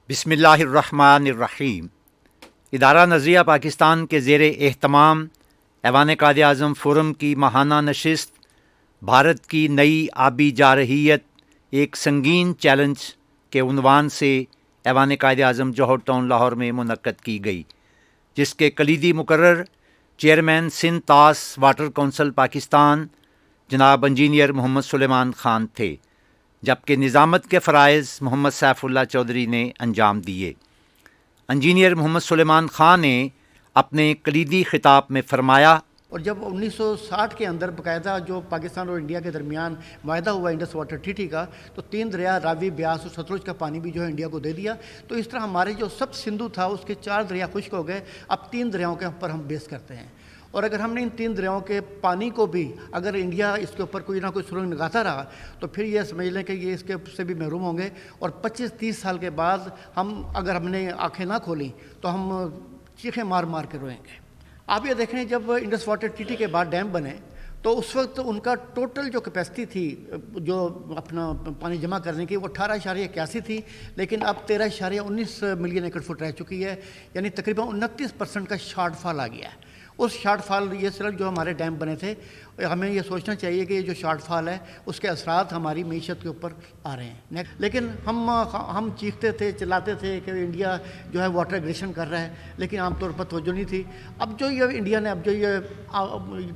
بسم اللہ الرحمن الرحیم۔ ادارہ نظریہ پاکستان کے زیر اہتمام ایوان قائد اعظم فورم کی ماہانہ نشست بھارت کی نئی آبی جارحیت ایک سنگین چیلنج کے عنوان سے ایوان قائد اعظم جوہر ٹاؤن لاہور میں منعقد کی گئی، جس کے کلیدی مقرر چیئرمین سندھ طاس واٹر کونسل پاکستان جناب انجینئر محمد سلیمان خان تھے، جبکہ نظامت کے فرائض محمد سیف اللہ چودھری نے انجام دیے۔ انجینئر محمد سلیمان خان نے اپنے کلیدی خطاب میں فرمایا، اور جب 1960 کے اندر باقاعدہ جو پاکستان اور انڈیا کے درمیان معاہدہ ہوا انڈس واٹر ٹریٹی کا، تو 3 دریا راوی، بیاس اور ستلج کا پانی بھی جو ہے انڈیا کو دے دیا۔ تو اس طرح ہمارے جو سب سندھو تھا اس کے 4 دریا خشک ہو گئے، اب 3 دریاؤں کے اوپر ہم بیس کرتے ہیں۔ اور اگر ہم نے ان 3 دریاؤں کے پانی کو بھی اگر انڈیا اس کے اوپر کوئی نہ کوئی سرنگ لگاتا رہا تو پھر یہ سمجھ لیں کہ یہ اس کے سے بھی محروم ہوں گے، اور 25-30 سال کے بعد اگر ہم نے آنکھیں نہ کھولیں تو ہم چیخیں مار مار کے روئیں گے۔ آپ یہ دیکھیں، جب انڈس واٹر ٹریٹی کے بعد ڈیم بنے تو اس وقت ان کا ٹوٹل جو کیپیسٹی تھی جو اپنا پانی جمع کرنے کی، وہ 18.81 تھی، لیکن اب 13.19 ملین ایکڑ فٹ رہ چکی ہے، یعنی تقریباً 29% کا شارٹ فال آ گیا ہے۔ اس شارٹ فال یہ صرف جو ہمارے ڈیم بنے تھے، ہمیں یہ سوچنا چاہیے کہ یہ جو شارٹ فال ہے اس کے اثرات ہماری معیشت کے اوپر آ رہے ہیں۔ لیکن ہم چیختے تھے، چلاتے تھے کہ انڈیا جو ہے واٹر ایگریشن کر رہا ہے، لیکن عام طور پر توجہ نہیں تھی۔ اب جو یہ انڈیا نے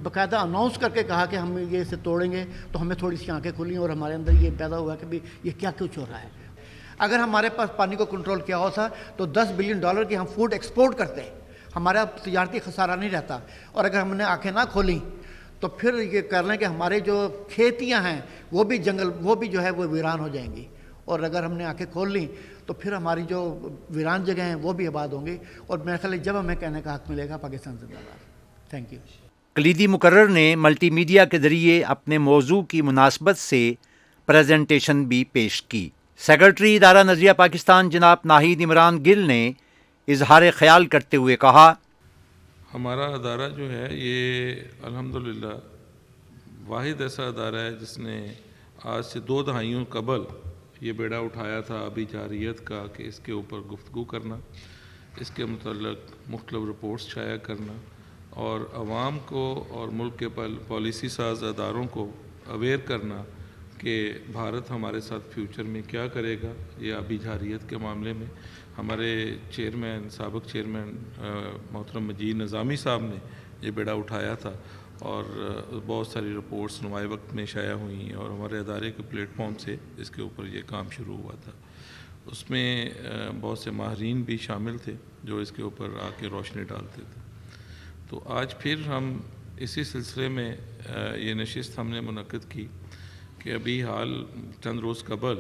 باقاعدہ اناؤنس کر کے کہا کہ ہم یہ اسے توڑیں گے، تو ہمیں تھوڑی سی آنکھیں کھلیں اور ہمارے اندر یہ پیدا ہوا کہ یہ کیا کچھ ہو رہا ہے۔ اگر ہمارے پاس پانی کو کنٹرول کیا ہوتا تو $10 بلین کی ہم فوڈ ایکسپورٹ کرتے، ہمارا تجارتی خسارہ نہیں رہتا۔ اور اگر ہم نے آنکھیں نہ کھولیں تو پھر یہ کر لیں کہ ہمارے جو کھیتیاں ہیں وہ بھی وہ بھی جو ہے وہ ویران ہو جائیں گی، اور اگر ہم نے آنکھیں کھول لیں تو پھر ہماری جو ویران جگہیں ہیں وہ بھی آباد ہوں گی، اور میرے خیال ہے جب ہمیں کہنے کا حق ملے گا پاکستان زندہ باد۔ Thank you. کلیدی مقرر نے ملٹی میڈیا کے ذریعے اپنے موضوع کی مناسبت سے پریزنٹیشن بھی پیش کی۔ سیکرٹری ادارہ نظریہ پاکستان جناب ناہید عمران گل نے اظہار خیال کرتے ہوئے کہا، ہمارا ادارہ جو ہے یہ الحمدللہ واحد ایسا ادارہ ہے جس نے آج سے 2 دہائیوں قبل یہ بیڑا اٹھایا تھا آبی جارحیت کا، کہ اس کے اوپر گفتگو کرنا، اس کے متعلق مختلف رپورٹس شائع کرنا، اور عوام کو اور ملک کے پالیسی ساز اداروں کو اویئر کرنا کہ بھارت ہمارے ساتھ فیوچر میں کیا کرے گا یہ آبی جارحیت کے معاملے میں۔ ہمارے سابق چیئرمین محترم مجید نظامی صاحب نے یہ بیڑا اٹھایا تھا، اور بہت ساری رپورٹس نمائے وقت میں شائع ہوئیں، اور ہمارے ادارے کے پلیٹ فارم سے اس کے اوپر یہ کام شروع ہوا تھا۔ اس میں بہت سے ماہرین بھی شامل تھے جو اس کے اوپر آ کے روشنی ڈالتے تھے۔ تو آج پھر ہم اسی سلسلے میں یہ نشست ہم نے منعقد کی کہ ابھی حال چند روز قبل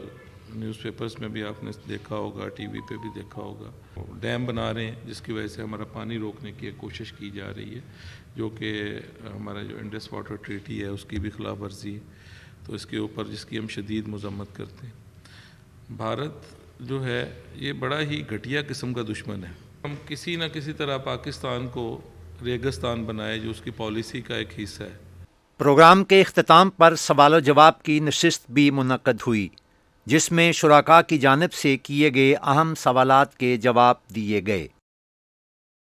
نیوز پیپرز میں بھی آپ نے دیکھا ہوگا، ٹی وی پہ بھی دیکھا ہوگا، ڈیم بنا رہے ہیں جس کی وجہ سے ہمارا پانی روکنے کی ایک کوشش کی جا رہی ہے، جو کہ ہمارا جو انڈس واٹر ٹریٹی ہے اس کی بھی خلاف ورزی ہے۔ تو اس کے اوپر جس کی ہم شدید مذمت کرتے ہیں۔ بھارت جو ہے یہ بڑا ہی گھٹیا قسم کا دشمن ہے۔ ہم کسی نہ کسی طرح پاکستان کو ریگستان بنائے جو اس کی پالیسی کا ایک حصہ ہے۔ پروگرام کے اختتام پر سوال و جواب کی نشست بھی منعقد ہوئی، جس میں شرکاء کی جانب سے کیے گئے اہم سوالات کے جواب دیے گئے۔